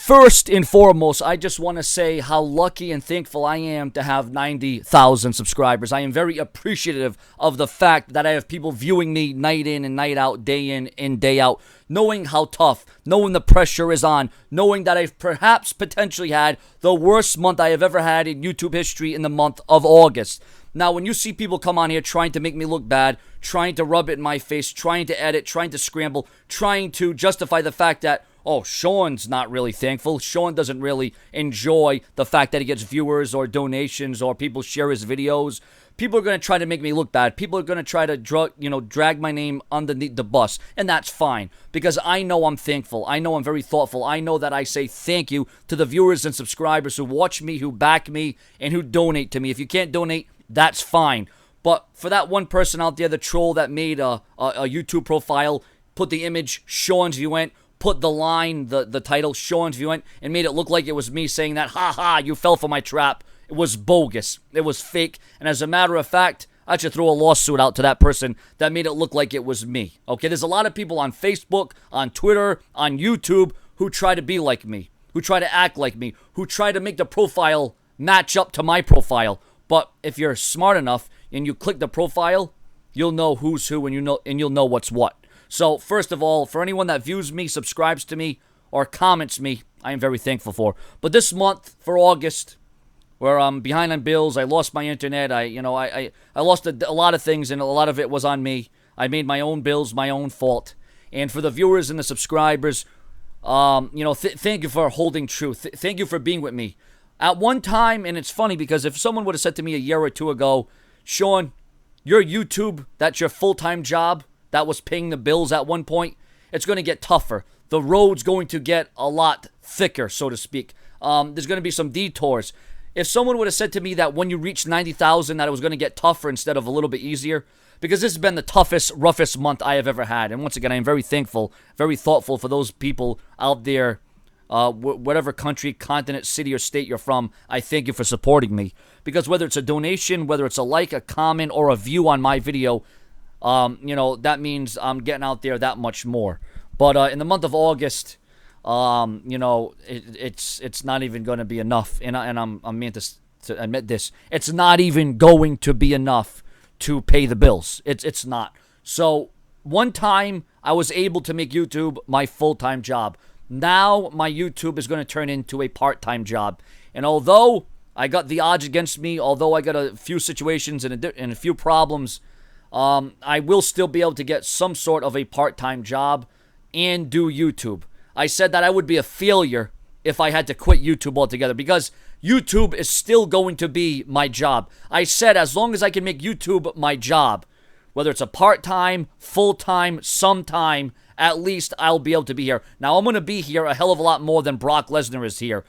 First and foremost, I just want to say how lucky and thankful I am to have 90,000 subscribers. I am very appreciative of the fact that I have people viewing me night in and night out, day in and day out, knowing how tough, knowing the pressure is on, knowing that I've perhaps potentially had the worst month I have ever had in YouTube history in the month of August. Now, when you see people come on here trying to make me look bad, trying to rub it in my face, trying to edit, trying to scramble, trying to justify the fact that, oh, Sean's not really thankful. Sean doesn't really enjoy the fact that he gets viewers or donations or people share his videos. People are going to try to make me look bad. People are going to try to drag my name underneath the bus. And that's fine because I know I'm thankful. I know I'm very thoughtful. I know that I say thank you to the viewers and subscribers who watch me, who back me, and who donate to me. If you can't donate, that's fine. But for that one person out there, the troll that made a YouTube profile, put the image Sean's Viewent, put the line, the title Sean's Viewent, and made it look like it was me saying that, ha ha, you fell for my trap. It was bogus. It was fake. And as a matter of fact, I should throw a lawsuit out to that person that made it look like it was me. Okay, there's a lot of people on Facebook, on Twitter, on YouTube who try to be like me, who try to act like me, who try to make the profile match up to my profile. But if you're smart enough and you click the profile, you'll know who's who and you'll know what's what. So first of all, for anyone that views me, subscribes to me, or comments me, I am very thankful for. But this month, for August, where I'm behind on bills, I lost my internet, I lost a lot of things, and a lot of it was on me. I made my own bills, my own fault. And for the viewers and the subscribers, thank you for holding true. Thank you for being with me. At one time, and it's funny because if someone would have said to me a year or two ago, Sean, your YouTube, that's your full-time job, that was paying the bills at one point, it's going to get tougher. The road's going to get a lot thicker, so to speak. There's going to be some detours. If someone would have said to me that when you reach 90,000 that it was going to get tougher instead of a little bit easier, because this has been the toughest, roughest month I have ever had. And once again, I am very thankful, very thoughtful for those people out there, whatever country, continent, city, or state you're from. I thank you for supporting me. Because whether it's a donation, whether it's a like, a comment, or a view on my video, that means I'm getting out there that much more. But in the month of August, it's not even going to be enough. And I'm meant to admit this. It's not even going to be enough to pay the bills. It's not. So one time I was able to make YouTube my full-time job. Now my YouTube is going to turn into a part-time job. And although I got the odds against me, although I got a few situations and a few problems, I will still be able to get some sort of a part-time job and do YouTube. I said that I would be a failure if I had to quit YouTube altogether because YouTube is still going to be my job. I said as long as I can make YouTube my job, whether it's a part-time, full-time, sometime, at least I'll be able to be here. Now, I'm going to be here a hell of a lot more than Brock Lesnar is here.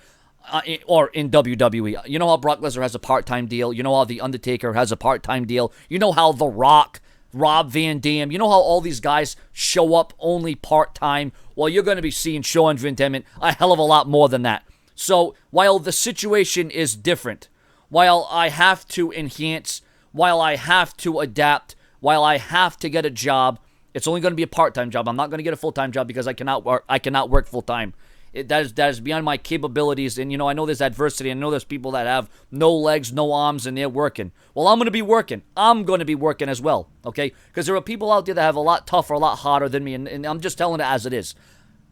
Or in WWE. You know how Brock Lesnar has a part-time deal. You know how The Undertaker has a part-time deal. You know how The Rock, Rob Van Dam, you know how all these guys show up only part-time. Well, you're going to be seeing Sean Viewent a hell of a lot more than that. So while the situation is different, while I have to enhance, while I have to adapt, while I have to get a job, it's only going to be a part-time job. I'm not going to get a full-time job because I cannot work full-time. That is beyond my capabilities, and I know there's adversity. I know there's people that have no legs, no arms, and they're working. Well, I'm going to be working. I'm going to be working as well, okay? Because there are people out there that have a lot tougher, a lot harder than me, and I'm just telling it as it is.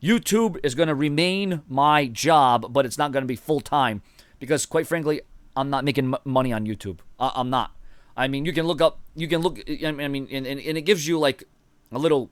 YouTube is going to remain my job, but it's not going to be full-time because, quite frankly, I'm not making money on YouTube. I'm not. I mean, you can look, and it gives you like a little...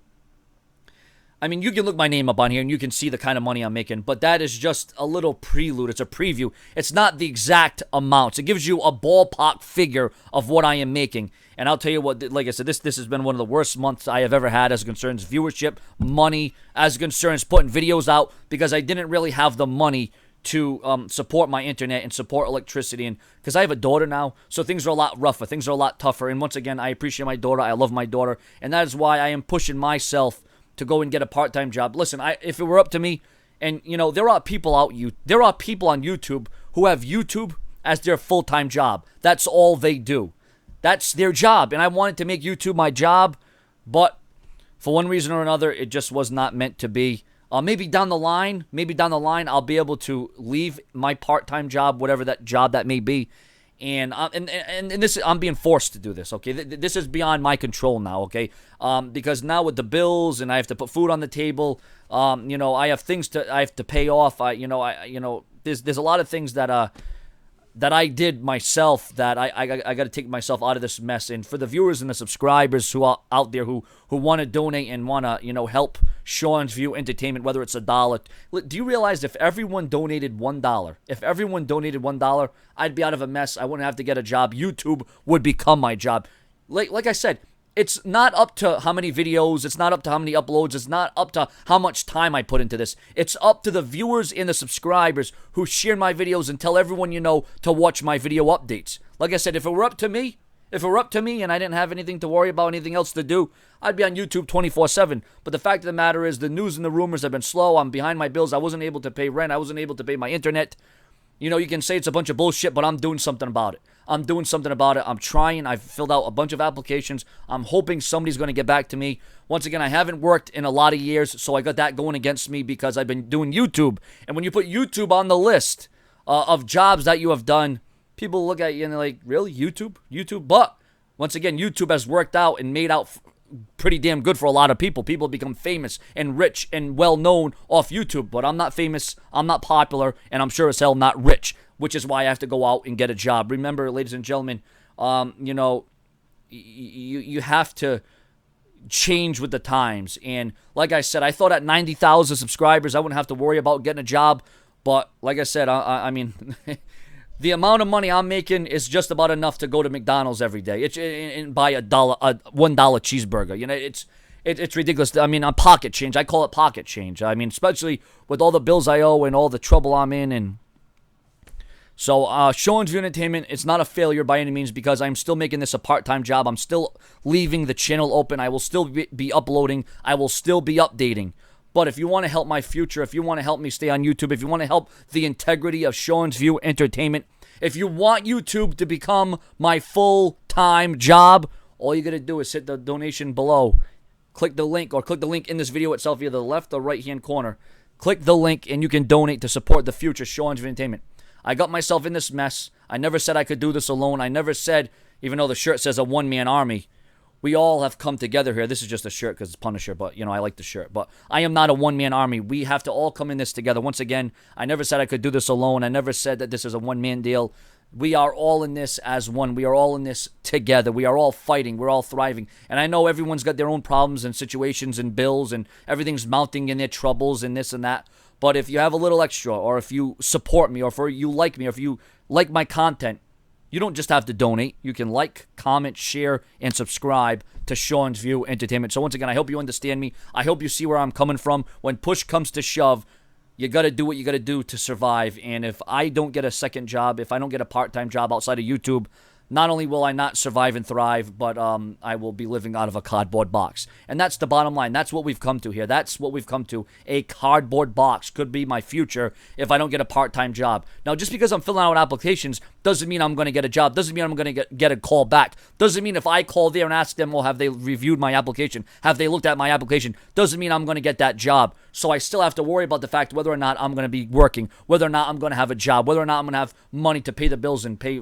I mean, you can look my name up on here and you can see the kind of money I'm making, but that is just a little prelude. It's a preview. It's not the exact amounts. It gives you a ballpark figure of what I am making. And I'll tell you what, like I said, this has been one of the worst months I have ever had as concerns viewership, money, as concerns putting videos out, because I didn't really have the money to support my internet and support electricity. And because I have a daughter now, so things are a lot rougher. Things are a lot tougher. And once again, I appreciate my daughter. I love my daughter. And that is why I am pushing myself to go and get a part-time job. Listen, if it were up to me, and there are people on YouTube who have YouTube as their full-time job. That's all they do. That's their job. And I wanted to make YouTube my job, but for one reason or another, it just was not meant to be. Maybe down the line, I'll be able to leave my part-time job, whatever that job that may be, and this I'm being forced to do this. Okay, this is beyond my control now. Okay, because now with the bills and I have to put food on the table. I have things I have to pay off. There's a lot of things that I did myself that I got to take myself out of this mess. And for the viewers and the subscribers who are out there who want to donate and want to, help Sean's View Entertainment, whether it's $1, do you realize if everyone donated $1, I'd be out of a mess. I wouldn't have to get a job. YouTube would become my job. Like I said, it's not up to how many videos, it's not up to how many uploads, it's not up to how much time I put into this. It's up to the viewers and the subscribers who share my videos and tell everyone you know to watch my video updates. Like I said, if it were up to me and I didn't have anything to worry about, anything else to do, I'd be on YouTube 24/7. But the fact of the matter is the news and the rumors have been slow. I'm behind my bills. I wasn't able to pay rent. I wasn't able to pay my internet. You can say it's a bunch of bullshit, but I'm doing something about it. I'm trying. I've filled out a bunch of applications. I'm hoping somebody's going to get back to me. Once again, I haven't worked in a lot of years, so I got that going against me because I've been doing YouTube. And when you put YouTube on the list of jobs that you have done, people look at you and they're like, really? YouTube? But once again, YouTube has worked out and made out pretty damn good for a lot of people. People become famous and rich and well known off YouTube, but I'm not famous, I'm not popular, and I'm sure as hell not rich, which is why I have to go out and get a job. Remember, ladies and gentlemen, you have to change with the times. And like I said, I thought at 90,000 subscribers I wouldn't have to worry about getting a job, but like I said, I mean the amount of money I'm making is just about enough to go to McDonald's every day. And buy a $1 cheeseburger. It's ridiculous. I mean, on pocket change. I call it pocket change. I mean, especially with all the bills I owe and all the trouble I'm in. And so, Sean's View Entertainment, it's not a failure by any means because I'm still making this a part-time job. I'm still leaving the channel open. I will still be uploading. I will still be updating. But if you want to help my future, if you want to help me stay on YouTube, if you want to help the integrity of Sean's View Entertainment, if you want YouTube to become my full-time job, all you got to do is hit the donation below. Click the link or click the link in this video itself, either the left or right-hand corner. Click the link and you can donate to support the future Sean's View Entertainment. I got myself in this mess. I never said I could do this alone. I never said, even though the shirt says a one-man army, we all have come together here. This is just a shirt because it's Punisher, but, I like the shirt. But I am not a one-man army. We have to all come in this together. Once again, I never said I could do this alone. I never said that this is a one-man deal. We are all in this as one. We are all in this together. We are all fighting. We're all thriving. And I know everyone's got their own problems and situations and bills and everything's mounting in their troubles and this and that. But if you have a little extra, or if you support me, or if you like me, or if you like my content, you don't just have to donate. You can like, comment, share, and subscribe to Sean's View Entertainment. So once again, I hope you understand me. I hope you see where I'm coming from. When push comes to shove, you got to do what you got to do to survive. And if I don't get a second job, if I don't get a part-time job outside of YouTube, not only will I not survive and thrive, but I will be living out of a cardboard box. And that's the bottom line. That's what we've come to here. That's what we've come to. A cardboard box could be my future if I don't get a part-time job. Now, just because I'm filling out applications doesn't mean I'm going to get a job. Doesn't mean I'm going to get a call back. Doesn't mean if I call there and ask them, well, have they reviewed my application? Have they looked at my application? Doesn't mean I'm going to get that job. So I still have to worry about the fact whether or not I'm going to be working, whether or not I'm going to have a job, whether or not I'm going to have money to pay the bills and pay,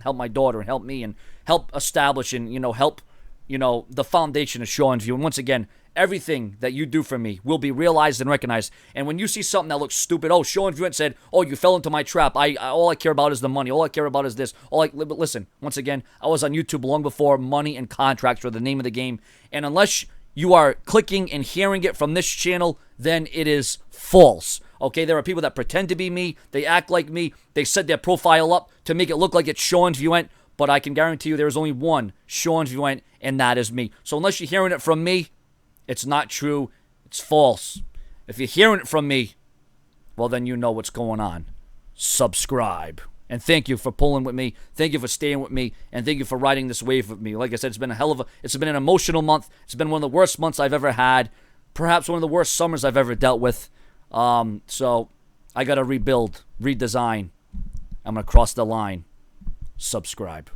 help my daughter and help me and help establish and, help, the foundation of Sean's View. And once again, everything that you do for me will be realized and recognized. And when you see something that looks stupid, Sean's View said, you fell into my trap. All I care about is the money. All I care about is this. But listen, once again, I was on YouTube long before money and contracts were the name of the game. And unless you are clicking and hearing it from this channel, then it is false. Okay, there are people that pretend to be me. They act like me. They set their profile up to make it look like it's Sean's View. But I can guarantee you there is only one Sean's View, and that is me. So unless you're hearing it from me, it's not true. It's false. If you're hearing it from me, well, then you know what's going on. Subscribe. And thank you for pulling with me. Thank you for staying with me. And thank you for riding this wave with me. Like I said, it's been an emotional month. It's been one of the worst months I've ever had. Perhaps one of the worst summers I've ever dealt with. So I got to rebuild, redesign. I'm going to cross the line. Subscribe.